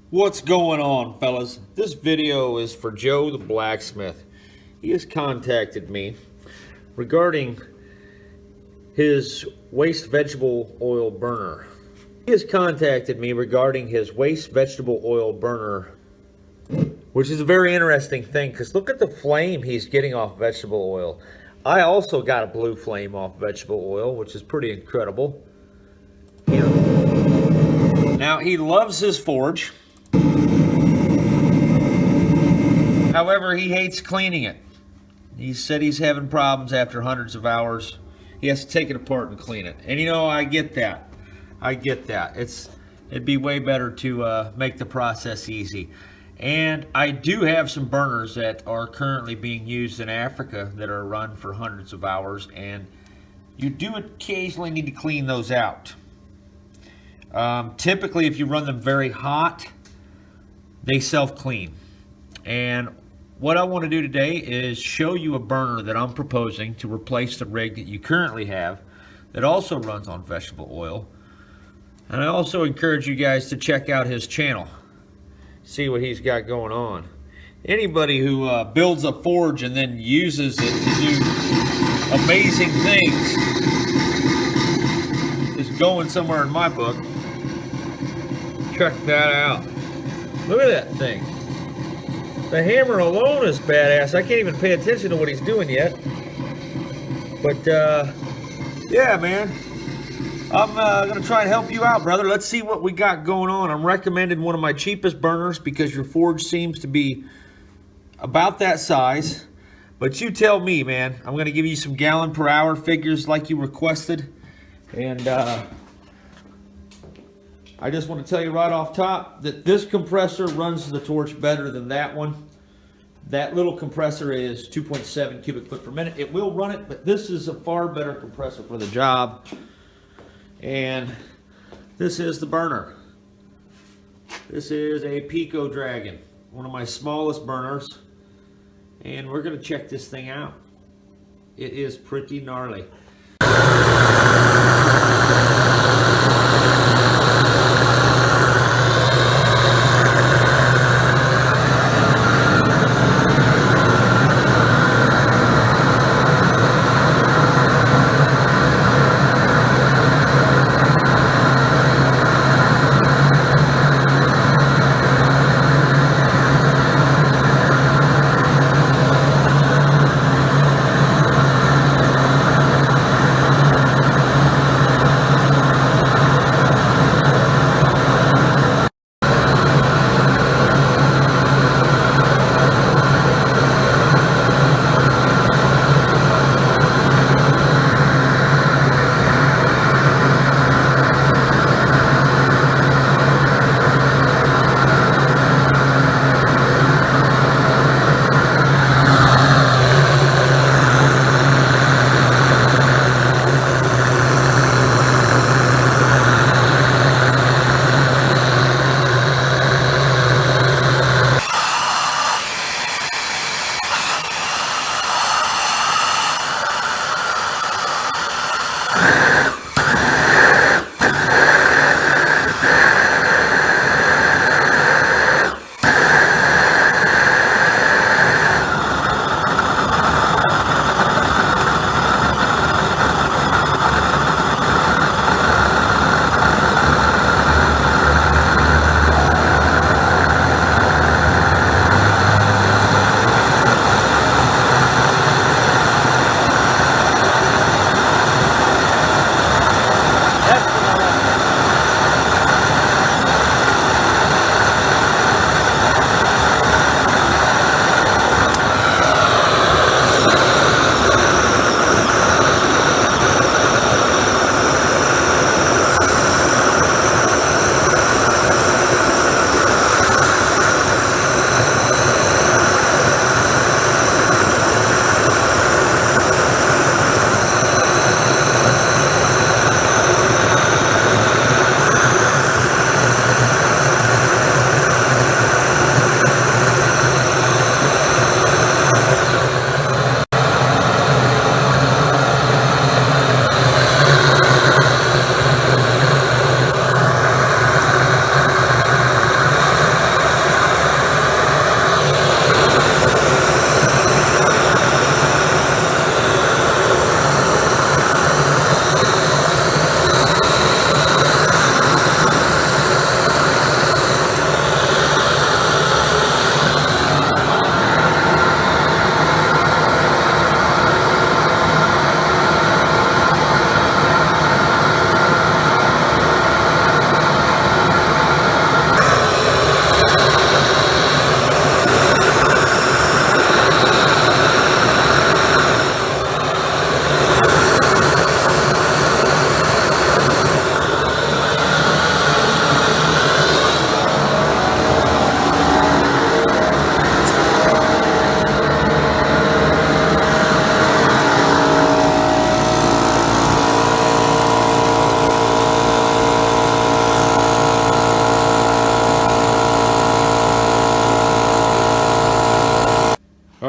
What's going on, fellas? This video is for Joe the blacksmith. He has contacted me regarding his waste vegetable oil burner. Which is a very interesting thing because look at the flame he's getting off vegetable oil. I also got a blue flame off vegetable oil, which is pretty incredible. Now, he loves his forge. However, he hates cleaning it. He said he's having problems after hundreds of hours. He has to take it apart and clean it. And you know, I get that. It'd be way better to make the process easy. And I do have some burners that are currently being used in Africa that are run for hundreds of hours, and you do occasionally need to clean those out. Typically, if you run them very hot, they self-clean. And what I want to do today is show you a burner that I'm proposing to replace the rig that you currently have that also runs on vegetable oil. And I also encourage you guys to check out his channel, see what he's got going on. Anybody who builds a forge and then uses it to do amazing things is going somewhere in my book. Check that out. Look at that thing. The hammer alone is badass. I can't even pay attention to what he's doing yet. But, yeah, man. I'm going to try and help you out, brother. Let's see what we got going on. I'm recommending one of my cheapest burners because your forge seems to be about that size. But you tell me, man. I'm going to give you some gallon per hour figures like you requested. And I just want to tell you right off top that this compressor runs the torch better than that one. That little compressor is 2.7 cubic foot per minute. It will run it, but this is a far better compressor for the job. And this is the burner. This is a Pico Dragon, one of my smallest burners. And we're going to check this thing out. It is pretty gnarly.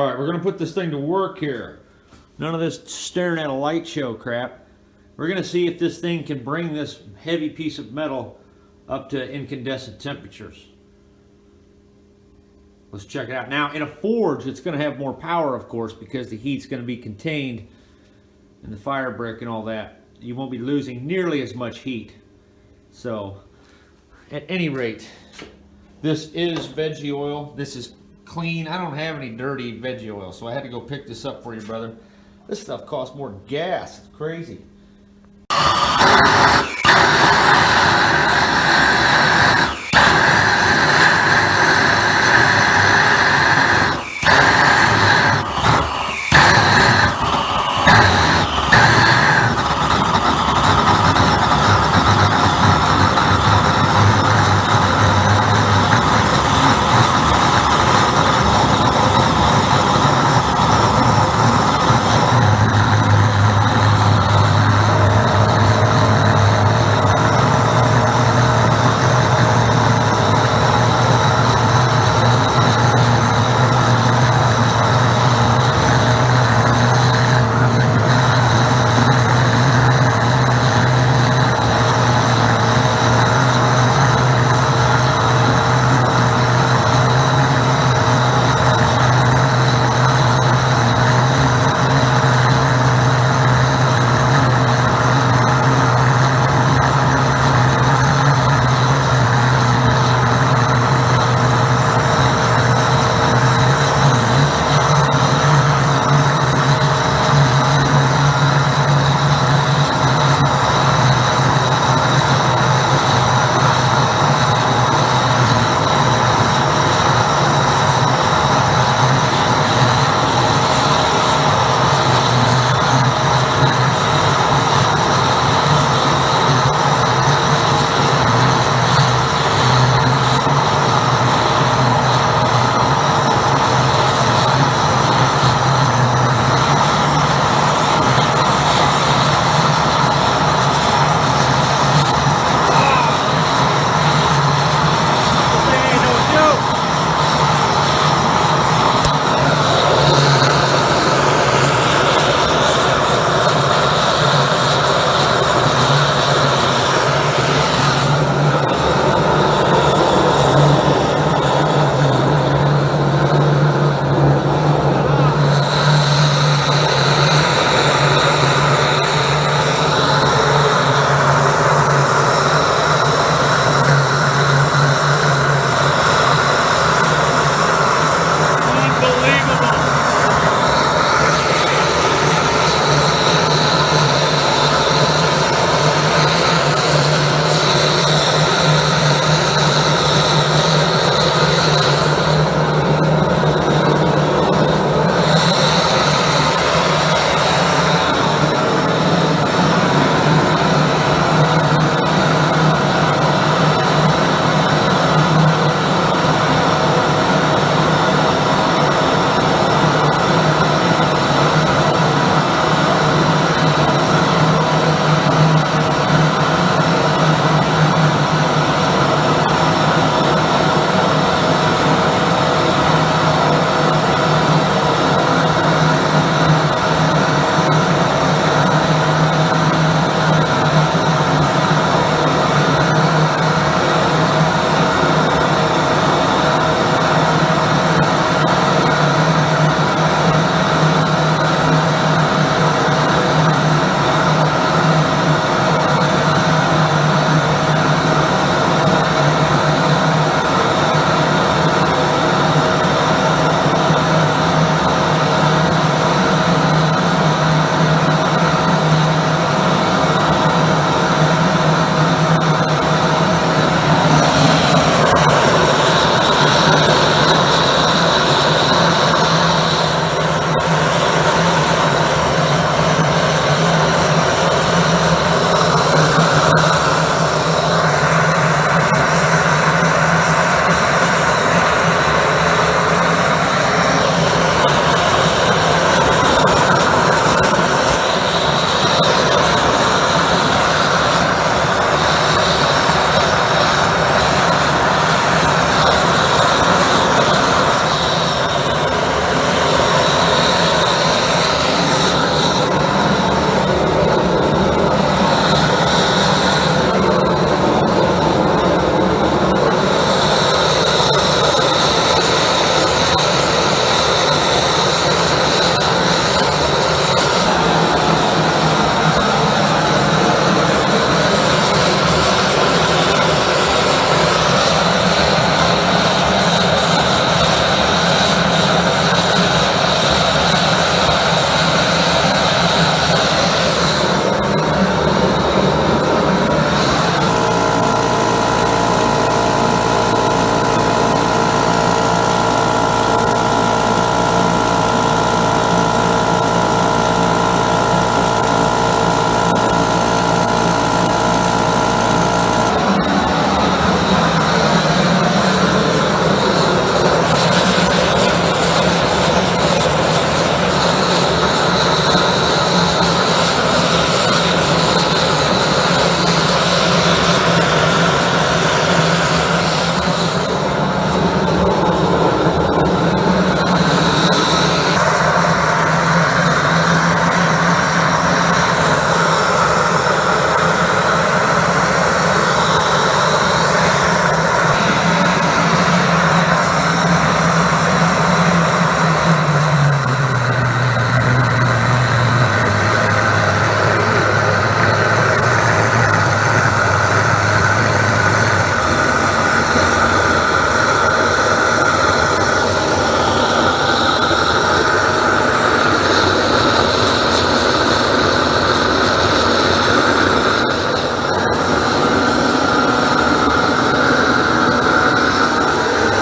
Alright, we're going to put this thing to work here. None of this staring at a light show crap. We're going to see if this thing can bring this heavy piece of metal up to incandescent temperatures. Let's check it out. Now, in a forge, it's going to have more power, of course, because the heat's going to be contained in the fire brick and all that. You won't be losing nearly as much heat. So, at any rate, this is veggie oil. This is clean. I don't have any dirty veggie oil, so I had to go pick this up for you, brother. This stuff costs more than gas. It's crazy.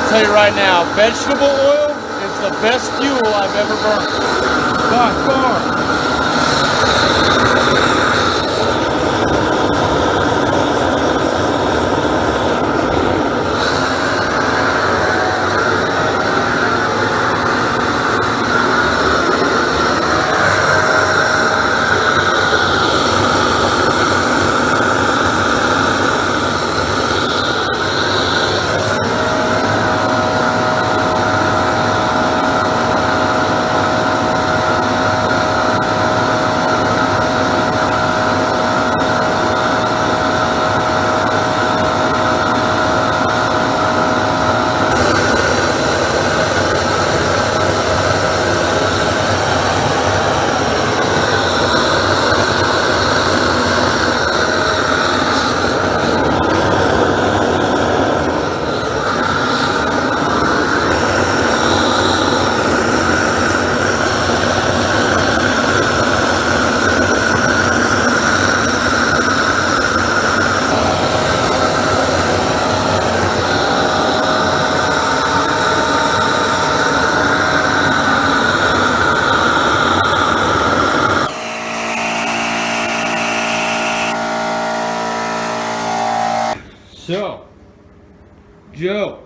I'll tell you right now, vegetable oil is the best fuel I've ever burned. By far. So, Joe,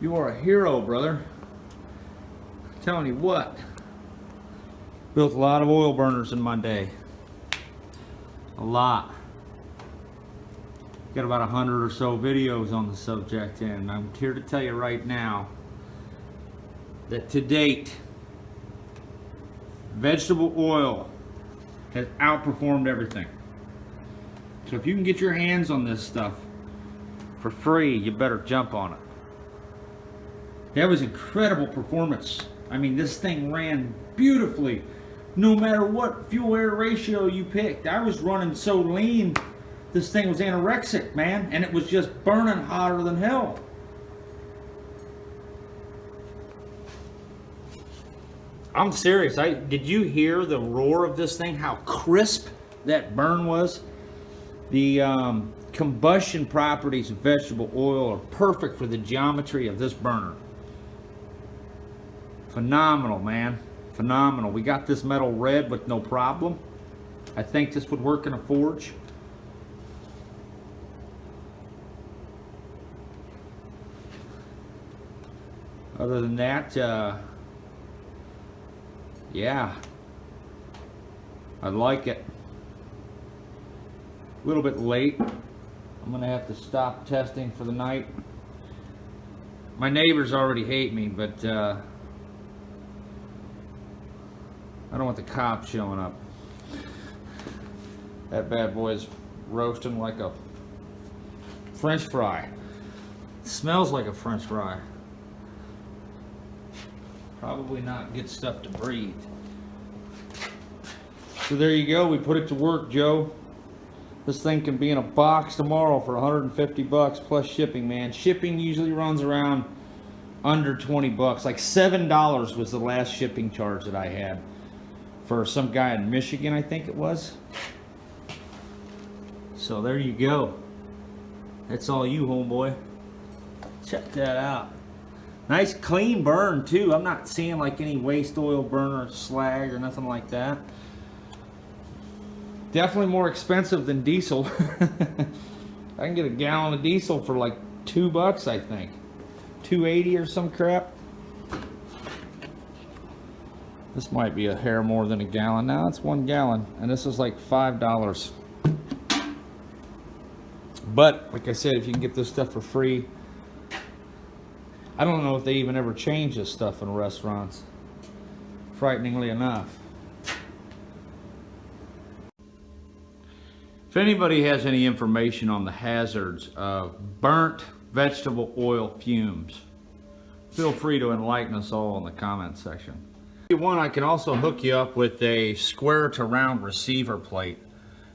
you are a hero, brother. I'm telling you what, built a lot of oil burners in my day. A lot. Got about 100 or so videos on the subject, and I'm here to tell you right now that to date, vegetable oil has outperformed everything. So if you can get your hands on this stuff for free, you better jump on it. That was incredible performance. I mean, this thing ran beautifully, no matter what fuel air ratio you picked. I was running so lean, this thing was anorexic, man, and it was just burning hotter than hell. I'm serious. Did you hear the roar of this thing? How crisp that burn was? The combustion properties of vegetable oil are perfect for the geometry of this burner. Phenomenal, man. Phenomenal. We got this metal red with no problem. I think this would work in a forge. Other than that, yeah, I like it. A little bit late. I'm gonna have to stop testing for the night. My neighbors already hate me, but I don't want the cops showing up. That bad boy's roasting like a French fry. It smells like a French fry. Probably not good stuff to breathe. So there you go. We put it to work, Joe. This thing can be in a box tomorrow for 150 bucks plus shipping, man. Shipping usually runs around under 20 bucks. Like $7 was the last shipping charge that I had for some guy in Michigan, I think it was. So there you go. That's all you, homeboy. Check that out. Nice clean burn too. I'm not seeing like any waste oil burn or slag or nothing like that. Definitely more expensive than diesel. I can get a gallon of diesel for like $2, I think. $2.80 or some crap. This might be a hair more than a gallon. Now it's 1 gallon, and this is like $5. But like I said, if you can get this stuff for free, I don't know if they even ever change this stuff in restaurants. Frighteningly enough. If anybody has any information on the hazards of burnt vegetable oil fumes, feel free to enlighten us all in the comments section. If you want, I can also hook you up with a square to round receiver plate.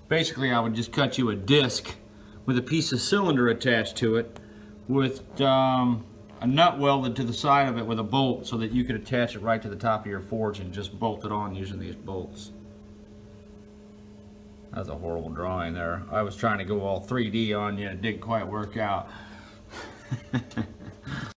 Basically, I would just cut you a disc with a piece of cylinder attached to it with a nut welded to the side of it with a bolt so that you could attach it right to the top of your forge and just bolt it on using these bolts. That's a horrible drawing there. I was trying to go all 3D on you and it didn't quite work out.